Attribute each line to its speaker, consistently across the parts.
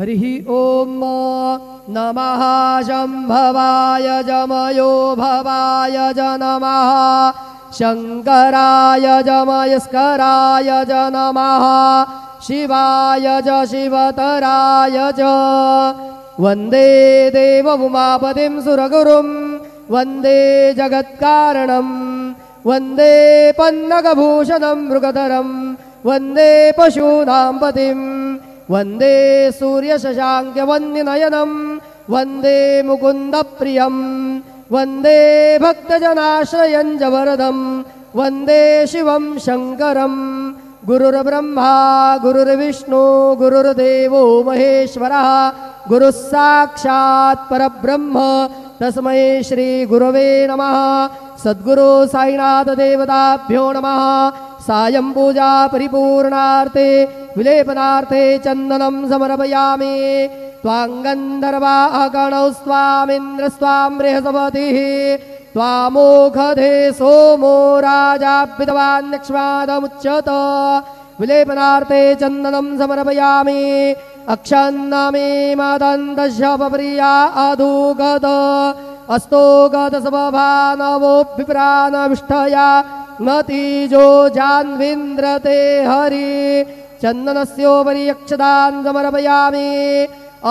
Speaker 1: हरिः ॐ नमः शम्भवाय जमयो भवाय ज नमः शङ्कराय जमयस्कराय ज नमः शिवाय च शिवतराय च वन्दे देवउमापतिं सुरगुरुं वन्दे जगत्कारणं वन्दे पन्नगभूषणं मृगधरं वन्दे पशूनां पतिं वन्दे सूर्यशशाङ्कवन्यनयनं वन्दे मुकुन्दप्रियं वन्दे भक्तजनाश्रयं च वरदं वन्दे शिवं शङ्करं गुरुर्ब्रह्मा गुरुर्विष्णु गुरुर्देवो महेश्वरः गुरुः साक्षात् परब्रह्म तस्मै श्री गुरवे नमः। सद्गुरु साईनाथ देवताभ्यो नमः। सायं पूजा परिपूर्णार्थे विलेपनार्थे चन्दनं समर्पयामि। त्वाङ्गन्धर्वाः गणौ स्वामिन्द्रस्त्वां बृहस्पतिः त्वामोघधे सोमो राजाभितवान् यक्ष्मादमुच्यत। विलेपनार्थे चन्दनं समर्पयामि। अक्षन्नमे मदन्तस्य पप्रिया अधुगत अस्तोगत सभानवोऽभिप्राणविष्ठया मतिजो जान्विन्द्रते हरि। चन्दनस्योपरि अक्षतान् समर्पयामि।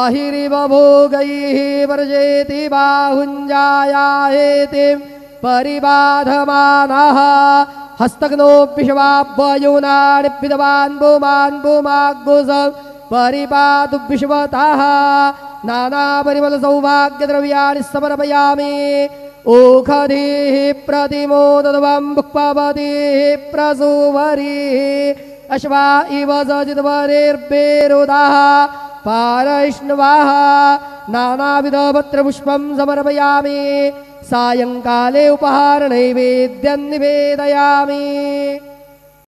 Speaker 1: अहिरिव भोगैः वर्जेति बाहुञ्जायायेति परिबाधमानः हस्तग्नो विश्वाभ्वयोनानि विद्वान् भूमान् भूमाग्गुस परिपातु विश्वतः। नानापरिमलसौभाग्यद्रव्याणि समर्पयामि। ओखधिः प्रतिमोदध्वं भुक्पवतिः प्रसूवरिः अश्वा इव सजितवरेर्भेरुदाः पारैष्णवाः नानाविधपत्रपुष्पं समर्पयामि। सायङ्काले उपहारनैवेद्यं निवेदयामि।